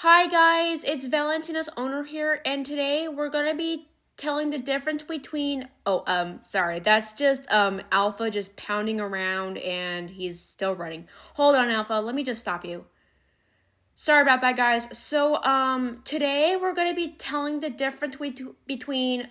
Hi guys, it's Valentina's owner here, and today we're gonna be telling the difference between sorry, that's just Alpha just pounding around and he's still running. Hold on, Alpha, let me just stop you. Sorry about that, guys. So today we're gonna be telling the difference between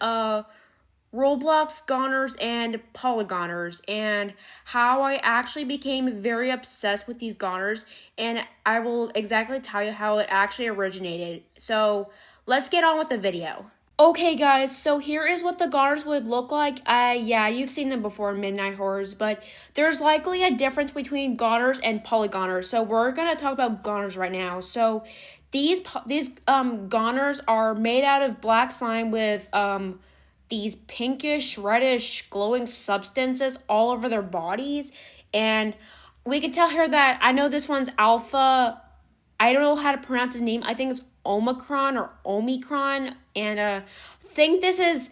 Roblox goners and Polygoners, and how I actually became very obsessed with these goners, and I will exactly tell you how it actually originated. So let's get on with the video. Okay guys, so here is what the goners would look like. Yeah, you've seen them before in Midnight Horrors, but there's likely a difference between goners and polygoners. So we're gonna talk about goners right now. So these goners are made out of black slime with these pinkish, reddish, glowing substances all over their bodies. And we can tell here that I know this one's Alpha. I don't know how to pronounce his name. I think it's Omicron or Omicron. And I think this is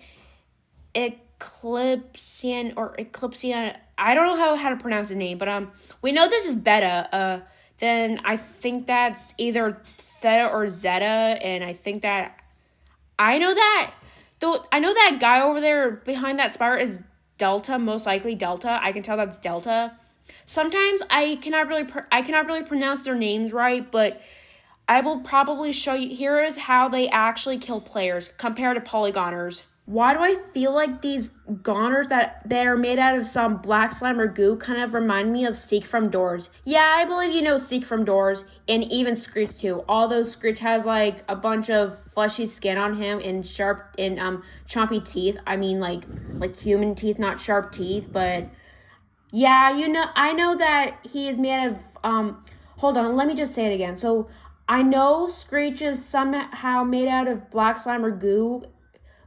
Eclipsian or Eclipsian. I don't know how to pronounce his name, but we know this is Beta. Then I think that's either Theta or Zeta, and I think that I know that guy over there behind that spider is Delta, most likely Delta. I can tell that's Delta. Sometimes I cannot really pronounce their names right, but I will probably show you. Here is how they actually kill players compared to Polygoners. Why do I feel like these goners that are made out of some black slime or goo kind of remind me of Seek from Doors? Yeah, I believe you know Seek from Doors, and even Screech too. Although Screech has like a bunch of fleshy skin on him and sharp and chompy teeth. I mean like human teeth, not sharp teeth. But yeah, I know that he is made of Hold on, let me just say it again. So I know Screech is somehow made out of black slime or goo,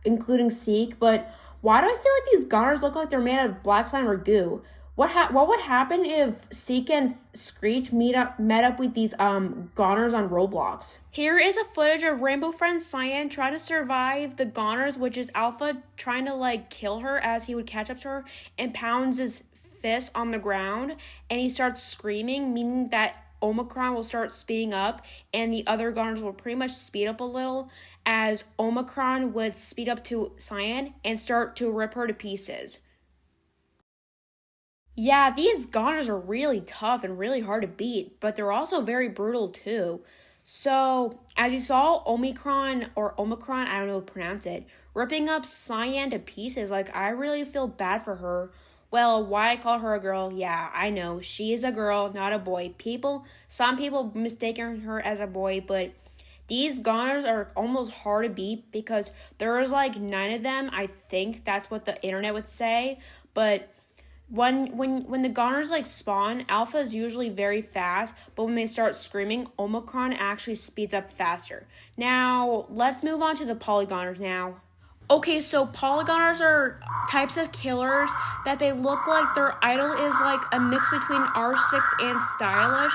including Seek, but why do I feel like these goners look like they're made out of black slime or goo? What would happen if Seek and Screech met up with these goners on Roblox? Here is a footage of Rainbow Friend Cyan trying to survive the goners, which is Alpha trying to like kill her as he would catch up to her, and pounds his fist on the ground, and he starts screaming, meaning that Omicron will start speeding up, and the other goners will pretty much speed up a little, as Omicron would speed up to Cyan and start to rip her to pieces. Yeah, these goners are really tough and really hard to beat, but they're also very brutal too. So, as you saw, Omicron, I don't know how to pronounce it, ripping up Cyan to pieces. Like, I really feel bad for her. Well, why I call her a girl? Yeah, I know. She is a girl, not a boy. Some people mistaking her as a boy, but these goners are almost hard to beat because there's like 9 of them. I think that's what the internet would say. But when the goners like spawn, Alpha is usually very fast, but when they start screaming, Omicron actually speeds up faster. Now, let's move on to the Polygoners now. Okay, so Polygoners are types of killers that they look like their idol is like a mix between R6 and Stylish.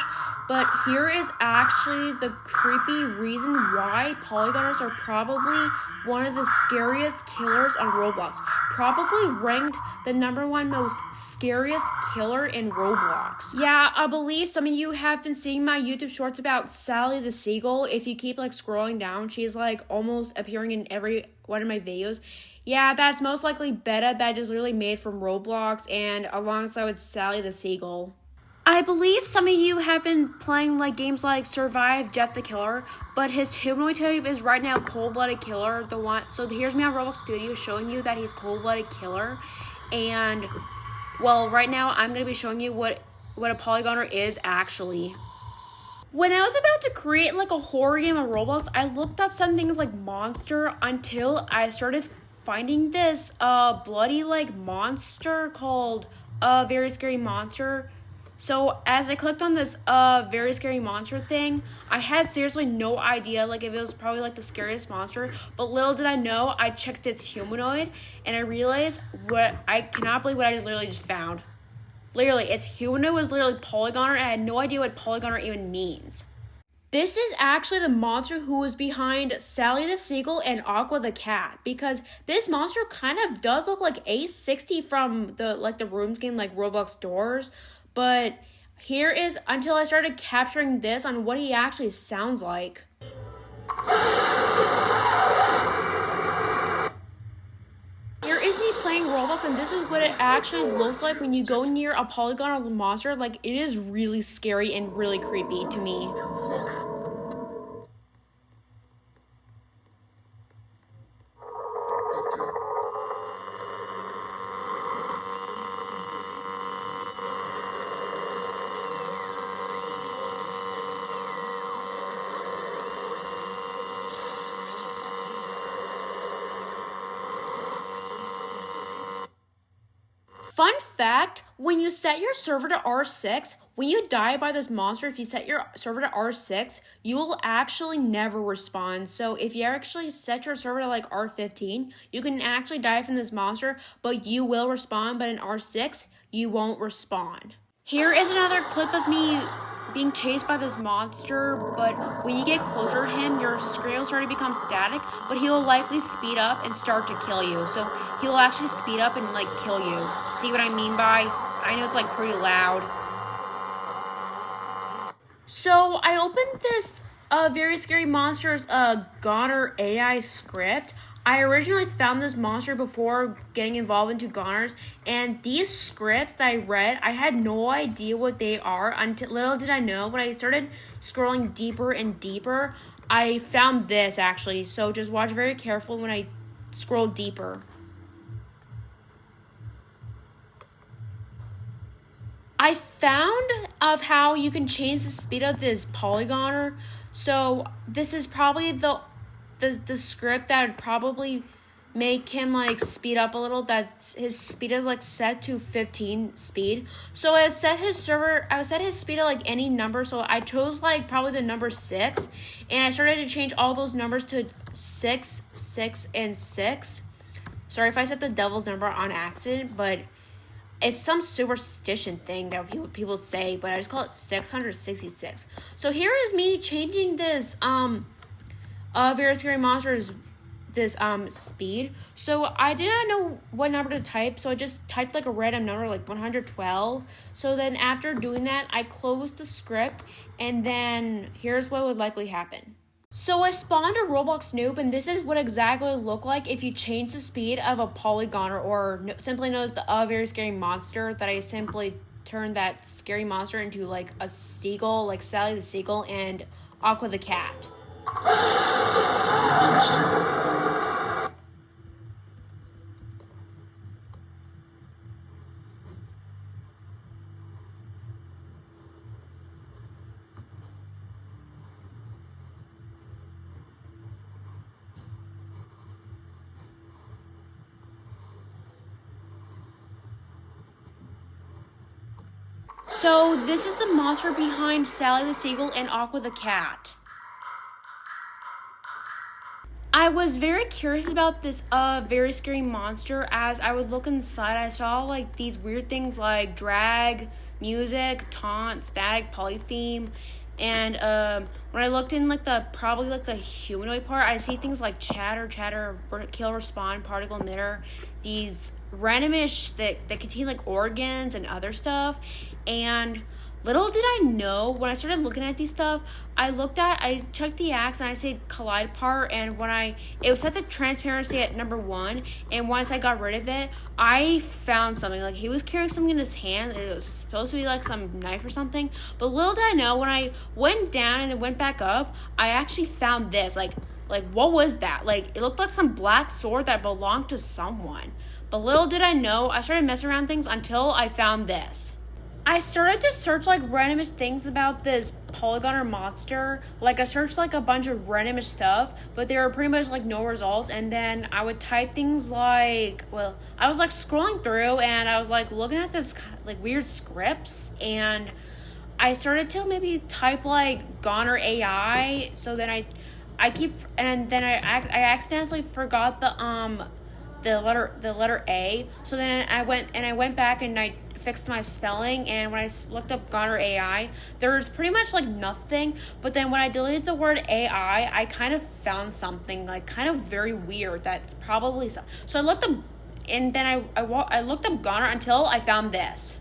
But here is actually the creepy reason why Polygoners are probably one of the scariest killers on Roblox. Probably ranked the #1 most scariest killer in Roblox. Yeah, I believe some of you have been seeing my YouTube shorts about Sally the Seagull. If you keep like scrolling down, she's like almost appearing in every one of my videos. Yeah, that's most likely Beta that is literally made from Roblox and alongside with Sally the Seagull. I believe some of you have been playing like games like Survive Jeff the Killer, but his humanoid type is right now Cold-Blooded Killer. So here's me on Roblox Studio showing you that he's Cold-Blooded Killer, and well, right now I'm gonna be showing you what a Polygoner is actually. When I was about to create like a horror game on Roblox, I looked up some things like monster until I started finding this bloody like monster called Very Scary Monster. So as I clicked on this Very Scary Monster thing, I had seriously no idea like if it was probably like the scariest monster, but little did I know, I checked its humanoid and I realized I cannot believe what I literally just found. Literally, its humanoid was literally Polygoner, and I had no idea what Polygoner even means. This is actually the monster who was behind Sally the Seagull and Aqua the Cat, because this monster kind of does look like A60 from the rooms game like Roblox Doors, but here is until I started capturing this on what he actually sounds like. Here is me playing Roblox, and this is what it actually looks like when you go near a polygon or monster. Like, it is really scary and really creepy to me. Fun fact, when you set your server to R6, when you die by this monster, if you set your server to R6, you will actually never respawn. So if you actually set your server to like R15, you can actually die from this monster, but you will respawn, but in R6, you won't respawn. Here is another clip of me being chased by this monster, but when you get closer to him, your screen will start to become static, but he will likely speed up and start to kill you. So he will actually speed up and like kill you. See what I mean by? I know it's like pretty loud. So I opened this Very Scary Monsters Goner AI script. I originally found this monster before getting involved into Goners, and these scripts that I read, I had no idea what they are until little did I know when I started scrolling deeper and deeper, I found this actually. So just watch very carefully when I scroll deeper. I found of how you can change the speed of this Polygoner. So this is probably the script that would probably make him like speed up a little. That his speed is like set to 15 speed. So I set his speed at like any number. So I chose like probably the number 6, and I started to change all those numbers to 6, 6, and 6. Sorry if I set the devil's number on accident, but it's some superstition thing that people say, but I just call it 666. So here is me changing this Very Scary Monsters this speed. So I didn't know what number to type, so I just typed like a random number like 112. So then after doing that, I closed the script, and then here's what would likely happen. So I spawned a Roblox noob, and this is what exactly it would look like if you change the speed of a Polygoner, or simply known as the Very Scary Monster, that I simply turned that scary monster into like a seagull, like Sally the Seagull and Aqua the Cat. So this is the monster behind Sally the Seagull and Aqua the Cat. I was very curious about this Very Scary Monster. As I would look inside, I saw like these weird things like drag, music, taunt, static, polytheme. And when I looked in like the humanoid part, I see things like chatter, kill, respawn, particle emitter, these randomish that contain like organs and other stuff. And little did I know, when I started looking at these stuff, I checked the axe and I said collide part, and it was set the transparency at number 1, and once I got rid of it, I found something. Like, he was carrying something in his hand. It was supposed to be like some knife or something, but little did I know, when I went down and it went back up, I actually found this. Like what was that? Like, it looked like some black sword that belonged to someone. But little did I know, I started messing around things until I found this. I started to search like randomish things about this Polygoner monster. Like, I searched like a bunch of randomish stuff, but there were pretty much like no results. And then I would type things like, I was like scrolling through and I was like looking at this like weird scripts, and I started to maybe type like Goner AI. So then I accidentally forgot the letter A. So then I went back and I fixed my spelling, and when I looked up Goner AI, there was pretty much like nothing. But then when I deleted the word AI, I kind of found something like kind of very weird. That's probably so I looked up, and then I looked up Goner until I found this.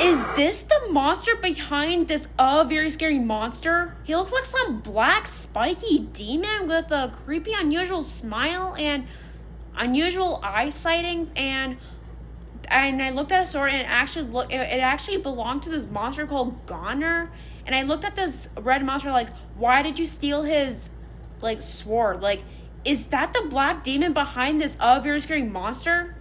Is this the monster behind this very scary monster? He looks like some black spiky demon with a creepy unusual smile and unusual eye sightings, and I looked at a sword and it actually belonged to this monster called Goner. And I looked at this red monster like, why did you steal his like sword? Like, is that the black demon behind this very scary monster?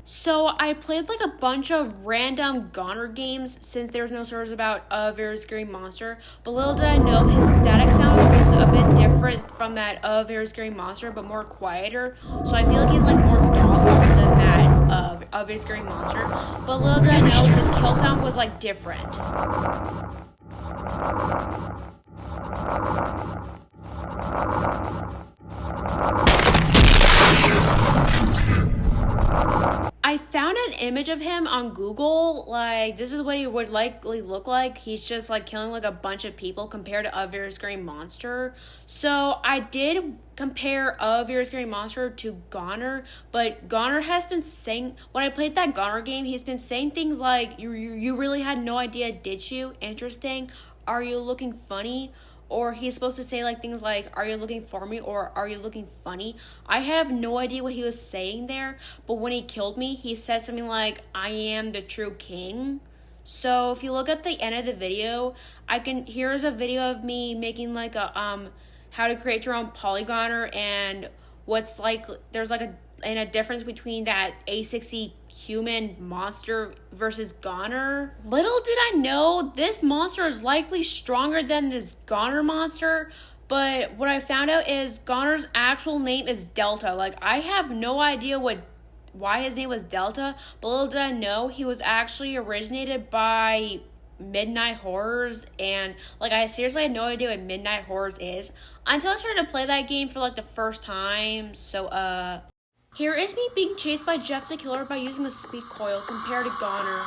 So I played like a bunch of random Goner games since there's no stories about a very scary monster. But little did I know his static sound was a bit different from that very scary monster, but more quieter. So I feel like he's like more docile than that a very scary monster. But little did I know his kill sound was like different. I found an image of him on Google. Like, this is what he would likely look like. He's just like killing like a bunch of people compared to a very scary monster. So I did compare a very scary monster to Goner, but Goner has been saying, when I played that Goner game, he's been saying things like, you really had no idea, did you? Interesting. Are you looking funny? Or he's supposed to say like things like, are you looking for me? Or are you looking funny? I have no idea what he was saying there, but when he killed me, he said something like, I am the true king. So if you look at the end of the video, here's a video of me making like a how to create your own Polygoner, and what's like, there's like a difference between that A60 human monster versus Goner. Little did I know this monster is likely stronger than this Goner monster, but what I found out is Goner's actual name is Delta. Like, I have no idea why his name was Delta, but little did I know he was actually originated by Midnight Horrors, and like I seriously had no idea what Midnight Horrors is until I started to play that game for like the first time. So here is me being chased by Jeff the Killer by using a speed coil compared to Goner.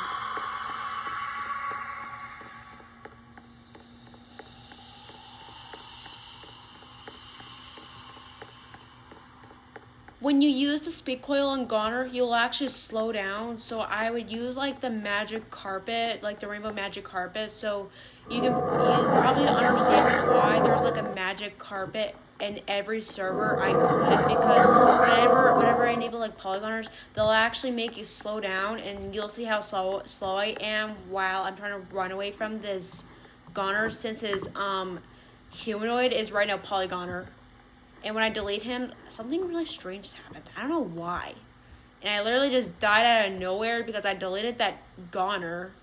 When you use the speed coil on Goner, you'll actually slow down. So I would use like the magic carpet, like the rainbow magic carpet. So you probably understand why there's like a magic carpet in every server I put, because whenever I enable like Polygoners, they'll actually make you slow down, and you'll see how slow I am while I'm trying to run away from this Goner, since his humanoid is right now Polygoner. And when I delete him, something really strange happened. I don't know why. And I literally just died out of nowhere because I deleted that Goner.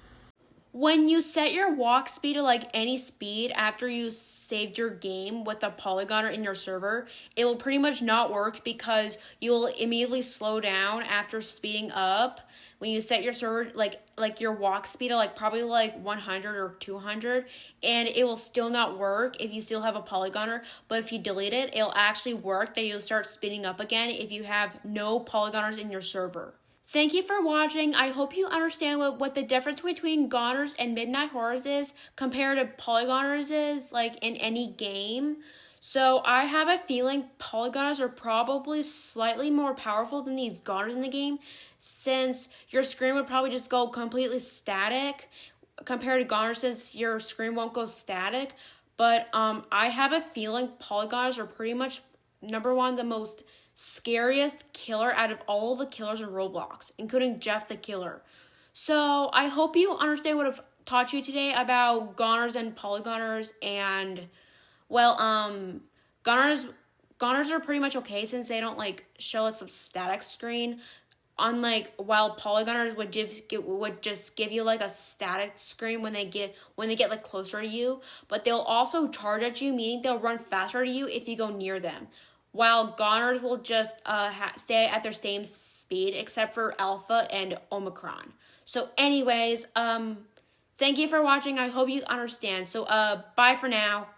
When you set your walk speed to like any speed after you saved your game with a Polygoner in your server, it will pretty much not work because you will immediately slow down after speeding up. When you set your server like your walk speed to like probably like 100 or 200, and it will still not work if you still have a Polygoner. But if you delete it, it'll actually work, that you'll start speeding up again if you have no Polygoners in your server. Thank you for watching. I hope you understand what the difference between Goners and Midnight Horrors is compared to Polygoners is, like, in any game. So I have a feeling Polygoners are probably slightly more powerful than these Goners in the game, since your screen would probably just go completely static compared to Goners, since your screen won't go static. But I have a feeling Polygoners are pretty much, number one, the most scariest killer out of all the killers in Roblox, including Jeff the Killer. So I hope you understand what I've taught you today about Goners and Polygoners, and well, Goners are pretty much okay since they don't like show like some static screen. Unlike, while Polygoners would just give you like a static screen when they get like closer to you, but they'll also charge at you, meaning they'll run faster to you if you go near them. While Goners will just stay at their same speed, except for Alpha and Omicron. So anyways, thank you for watching. I hope you understand. So bye for now.